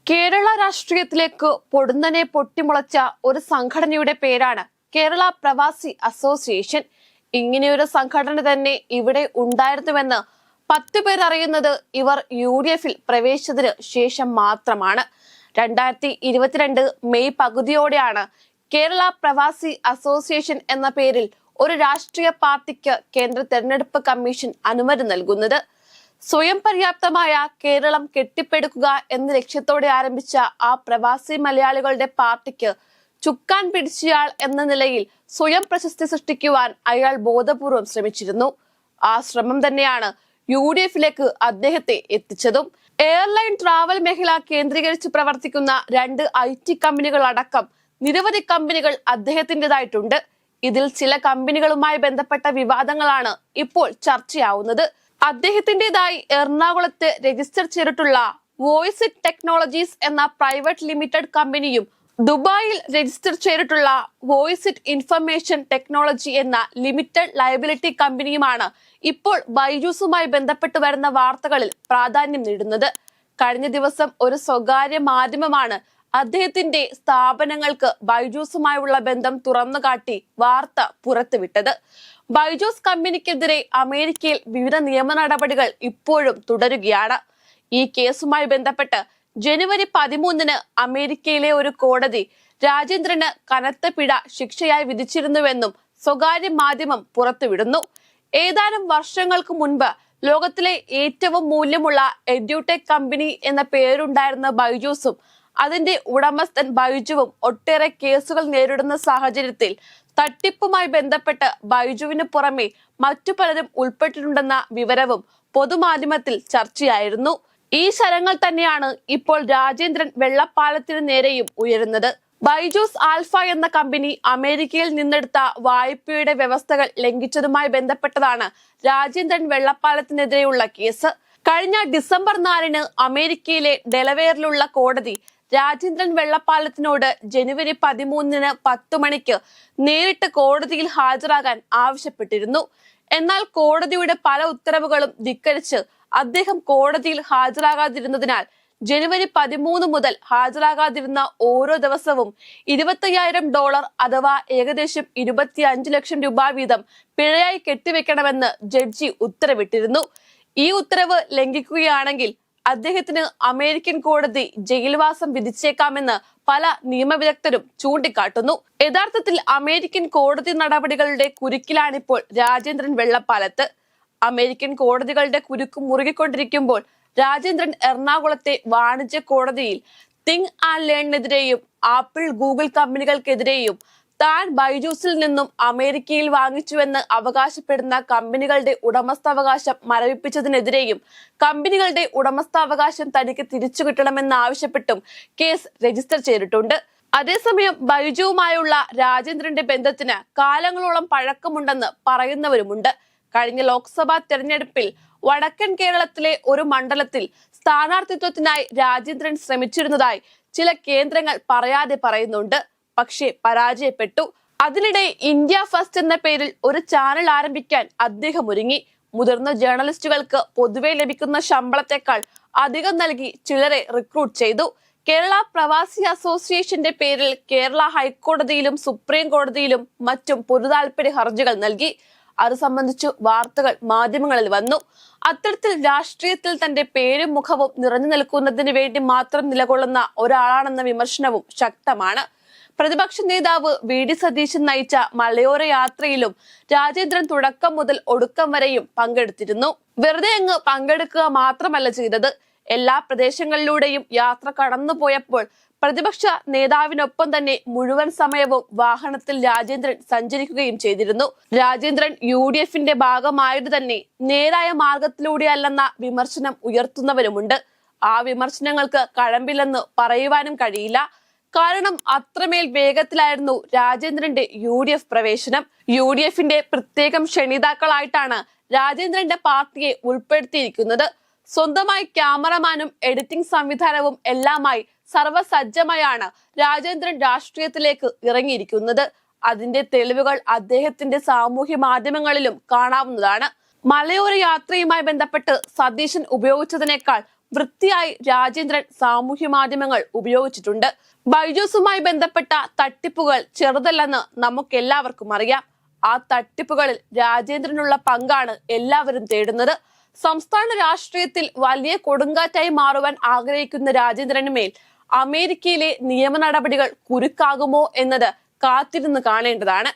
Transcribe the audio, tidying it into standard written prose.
കേരള രാഷ്ട്രീയത്തിലേക്ക് പൊടുന്നനെ പൊട്ടിമുളച്ച ഒരു സംഘടനയുടെ പേരാണ് കേരള പ്രവാസി അസോസിയേഷൻ. ഇങ്ങനെയൊരു സംഘടന തന്നെ ഇവിടെ ഉണ്ടായിരുന്നുവെന്ന് 10 പേർ അറിയുന്നത് ഇവർ UDF-ൽ പ്രവേശിച്ചതിന് ശേഷം മാത്രമാണ്. 2022 മെയ് പകുതിയോടെയാണ് കേരള പ്രവാസി അസോസിയേഷൻ എന്ന പേരിൽ ഒരു രാഷ്ട്രീയ പാർട്ടിക്ക് കേന്ദ്ര തെരഞ്ഞെടുപ്പ് കമ്മീഷൻ അനുമതി നൽകുന്നത്. സ്വയം പര്യാപ്തമായ കേരളം കെട്ടിപ്പടുക്കുക എന്ന ലക്ഷ്യത്തോടെ ആരംഭിച്ച ആ പ്രവാസി മലയാളികളുടെ പാർട്ടിക്ക് ചുക്കാൻ പിടിച്ചയാൾ എന്ന നിലയിൽ സ്വയം പ്രശസ്തി സൃഷ്ടിക്കുവാൻ അയാൾ ബോധപൂർവം ശ്രമിച്ചിരുന്നു. ആ ശ്രമം തന്നെയാണ് UDF-ലേക്ക് അദ്ദേഹത്തെ എത്തിച്ചതും. എയർലൈൻ ട്രാവൽ മേഖല കേന്ദ്രീകരിച്ച് പ്രവർത്തിക്കുന്ന 2 IT കമ്പനികൾ അടക്കം നിരവധി കമ്പനികൾ അദ്ദേഹത്തിൻ്റെതായിട്ടുണ്ട്. ഇതിൽ ചില കമ്പനികളുമായി ബന്ധപ്പെട്ട വിവാദങ്ങളാണ് ഇപ്പോൾ ചർച്ചയാവുന്നത്. അദ്ദേഹത്തിൻ്റെതായി എറണാകുളത്ത് രജിസ്റ്റർ ചെയ്തിട്ടുള്ള വോയിസിറ്റ് ടെക്നോളജീസ് എന്ന പ്രൈവറ്റ് ലിമിറ്റഡ് കമ്പനിയും ദുബായിൽ രജിസ്റ്റർ ചെയ്തിട്ടുള്ള വോയിസിറ്റ് ഇൻഫർമേഷൻ ടെക്നോളജി എന്ന ലിമിറ്റഡ് ലയബിലിറ്റി കമ്പനിയുമാണ് ഇപ്പോൾ ബൈജൂസുമായി ബന്ധപ്പെട്ട് വരുന്ന വാർത്തകളിൽ പ്രാധാന്യം നേടുന്നത്. കഴിഞ്ഞ ദിവസം ഒരു സ്വകാര്യ മാധ്യമമാണ് അദ്ദേഹത്തിന്റെ സ്ഥാപനങ്ങൾക്ക് ബൈജൂസുമായുള്ള ബന്ധം തുറന്നുകാട്ടി വാർത്ത പുറത്തുവിട്ടത്. ബൈജൂസ് കമ്പനിക്കെതിരെ അമേരിക്കയിൽ വിവിധ നിയമ നടപടികൾ ഇപ്പോഴും തുടരുകയാണ്. ഈ കേസുമായി ബന്ധപ്പെട്ട് ജനുവരി 13-ന് അമേരിക്കയിലെ ഒരു കോടതി രാജേന്ദ്രന് കനത്ത പിഴ ശിക്ഷയായി വിധിച്ചിരുന്നുവെന്നും സ്വകാര്യ മാധ്യമം പുറത്തുവിടുന്നു. ഏതാനും വർഷങ്ങൾക്ക് മുൻപ് ലോകത്തിലെ ഏറ്റവും മൂല്യമുള്ള എഡ്യൂടെക് കമ്പനി എന്ന പേരുണ്ടായിരുന്ന ബൈജൂസും അതിന്റെ ഉടമസ്ഥൻ ബൈജുവും ഒട്ടേറെ കേസുകൾ നേരിടുന്ന സാഹചര്യത്തിൽ തട്ടിപ്പുമായി ബന്ധപ്പെട്ട് ബൈജുവിന് പുറമെ മറ്റു പലരും ഉൾപ്പെട്ടിട്ടുണ്ടെന്ന വിവരവും പൊതുമാധ്യമത്തിൽ ചർച്ചയായിരുന്നു. ഈ ശരങ്ങൾ തന്നെയാണ് ഇപ്പോൾ രാജേന്ദ്രൻ വെള്ളപ്പാലത്തിന് നേരെയും ഉയരുന്നത്. ബൈജൂസ് ആൽഫ എന്ന കമ്പനി അമേരിക്കയിൽ നിന്നെടുത്ത വായ്പയുടെ വ്യവസ്ഥകൾ ലംഘിച്ചതുമായി ബന്ധപ്പെട്ടതാണ് രാജേന്ദ്രൻ വെള്ളപ്പാലത്തിനെതിരെയുള്ള കേസ്. കഴിഞ്ഞ ഡിസംബർ 4-ന് അമേരിക്കയിലെ ഡെലവെയറിലുള്ള കോടതി രാജേന്ദ്രൻ വെള്ളപ്പാലത്തിനോട് ജനുവരി 13-ന് 10 മണിക്ക് നേരിട്ട് കോടതിയിൽ ഹാജരാകാൻ ആവശ്യപ്പെട്ടിരുന്നു. എന്നാൽ കോടതിയുടെ പല ഉത്തരവുകളും ധിക്കരിച്ച് അദ്ദേഹം കോടതിയിൽ ഹാജരാകാതിരുന്നതിനാൽ ജനുവരി 13 മുതൽ ഹാജരാകാതിരുന്ന ഓരോ ദിവസവും $25,000 അഥവാ ഏകദേശം 25 ലക്ഷം രൂപ വീതം പിഴയായി കെട്ടിവെക്കണമെന്ന് ജഡ്ജി ഉത്തരവിട്ടിരുന്നു. ഈ ഉത്തരവ് ലംഘിക്കുകയാണെങ്കിൽ അദ്ദേഹത്തിന് അമേരിക്കൻ കോടതി ജയിൽവാസം വിധിച്ചേക്കാമെന്ന് പല നിയമവിദഗ്ധരും ചൂണ്ടിക്കാട്ടുന്നു. യഥാർത്ഥത്തിൽ അമേരിക്കൻ കോടതി നടപടികളുടെ കുരുക്കിലാണിപ്പോൾ രാജേന്ദ്രൻ വെള്ളപ്പാലത്ത്. അമേരിക്കൻ കോടതികളുടെ കുരുക്ക് മുറുകിക്കൊണ്ടിരിക്കുമ്പോൾ രാജേന്ദ്രൻ എറണാകുളത്തെ വാണിജ്യ കോടതിയിൽ തിങ് ആൻഡ് ലേണിനെതിരെയും ആപ്പിൾ ഗൂഗിൾ കമ്പനികൾക്കെതിരെയും താൻ ബൈജൂസിൽ നിന്നും അമേരിക്കയിൽ വാങ്ങിച്ചുവെന്ന് അവകാശപ്പെടുന്ന കമ്പനികളുടെ ഉടമസ്ഥാവകാശം മരവിപ്പിച്ചതിനെതിരെയും കമ്പനികളുടെ ഉടമസ്ഥാവകാശം തനിക്ക് തിരിച്ചു കിട്ടണമെന്നാവശ്യപ്പെട്ടും കേസ് രജിസ്റ്റർ ചെയ്തിട്ടുണ്ട്. അതേസമയം ബൈജുവുമായുള്ള രാജേന്ദ്രന്റെ ബന്ധത്തിന് കാലങ്ങളോളം പഴക്കമുണ്ടെന്ന് പറയുന്നവരുമുണ്ട്. കഴിഞ്ഞ ലോക്സഭാ തെരഞ്ഞെടുപ്പിൽ വടക്കൻ കേരളത്തിലെ ഒരു മണ്ഡലത്തിൽ സ്ഥാനാർത്ഥിത്വത്തിനായി രാജേന്ദ്രൻ ശ്രമിച്ചിരുന്നതായി ചില കേന്ദ്രങ്ങൾ പറയാതെ പറയുന്നുണ്ട്. പക്ഷേ പരാജയപ്പെട്ടു. അതിനിടെ ഇന്ത്യ ഫസ്റ്റ് എന്ന പേരിൽ ഒരു ചാനൽ ആരംഭിക്കാൻ അദ്ദേഹം ഒരുങ്ങി. മുതിർന്ന ജേർണലിസ്റ്റുകൾക്ക് പൊതുവെ ലഭിക്കുന്ന ശമ്പളത്തെക്കാൾ അധികം നൽകി ചിലരെ റിക്രൂട്ട് ചെയ്തു. കേരള പ്രവാസി അസോസിയേഷന്റെ പേരിൽ കേരള ഹൈക്കോടതിയിലും സുപ്രീം കോടതിയിലും മറ്റും പൊതുതാൽപര്യ ഹർജികൾ നൽകി. അത് സംബന്ധിച്ചു വാർത്തകൾ മാധ്യമങ്ങളിൽ വന്നു. അത്തരത്തിൽ രാഷ്ട്രീയത്തിൽ തന്റെ പേരും മുഖവും നിറഞ്ഞു നിൽക്കുന്നതിന് വേണ്ടി മാത്രം നിലകൊള്ളുന്ന ഒരാളാണെന്ന വിമർശനവും ശക്തമാണ്. പ്രതിപക്ഷ നേതാവ് VD സതീശൻ നയിച്ച മലയോര യാത്രയിലും രാജേന്ദ്രൻ തുടക്കം മുതൽ ഒടുക്കം വരെയും പങ്കെടുത്തിരുന്നു. വെറുതെ അങ്ങ് പങ്കെടുക്കുക മാത്രമല്ല ചെയ്തത്, എല്ലാ പ്രദേശങ്ങളിലൂടെയും യാത്ര കടന്നുപോയപ്പോൾ പ്രതിപക്ഷ നേതാവിനൊപ്പം തന്നെ മുഴുവൻ സമയവും വാഹനത്തിൽ രാജേന്ദ്രൻ സഞ്ചരിക്കുകയും ചെയ്തിരുന്നു. രാജേന്ദ്രൻ UDF-ന്റെ ഭാഗമായത് തന്നെ നേരായ മാർഗത്തിലൂടെയല്ലെന്ന വിമർശനം ഉയർത്തുന്നവരുമുണ്ട്. ആ വിമർശനങ്ങൾക്ക് കഴമ്പില്ലെന്ന് പറയുവാനും കഴിയില്ല. കാരണം അത്രമേൽ വേഗത്തിലായിരുന്നു രാജേന്ദ്രന്റെ UDF പ്രവേശനം. UDF-ന്റെ പ്രത്യേകം ക്ഷണിതാക്കളായിട്ടാണ് രാജേന്ദ്രന്റെ പാർട്ടിയെ ഉൾപ്പെടുത്തിയിരിക്കുന്നത്. സ്വന്തമായി ക്യാമറമാനും എഡിറ്റിംഗ് സംവിധാനവും എല്ലാമായി സർവസജ്ജമായാണ് രാജേന്ദ്രൻ രാഷ്ട്രീയത്തിലേക്ക് ഇറങ്ങിയിരിക്കുന്നത്. അതിന്റെ തെളിവുകൾ അദ്ദേഹത്തിന്റെ സാമൂഹ്യ മാധ്യമങ്ങളിലും കാണാവുന്നതാണ്. മലയോര യാത്രയുമായി ബന്ധപ്പെട്ട് സതീശൻ ഉപയോഗിച്ചതിനേക്കാൾ വൃത്തിയായി രാജേന്ദ്രൻ സാമൂഹ്യ മാധ്യമങ്ങൾ ഉപയോഗിച്ചിട്ടുണ്ട്. ബൈജൂസുമായി ബന്ധപ്പെട്ട തട്ടിപ്പുകൾ ചെറുതല്ലെന്ന് നമുക്കെല്ലാവർക്കും അറിയാം. ആ തട്ടിപ്പുകളിൽ രാജേന്ദ്രനുള്ള പങ്കാണ് എല്ലാവരും തേടുന്നത്. സംസ്ഥാന രാഷ്ട്രീയത്തിൽ വലിയ കൊടുങ്കാറ്റായി മാറുവാൻ ആഗ്രഹിക്കുന്ന രാജേന്ദ്രന് മേൽ അമേരിക്കയിലെ നിയമ നടപടികൾ കുരുക്കാകുമോ എന്നത് കാത്തിരുന്ന് കാണേണ്ടതാണ്.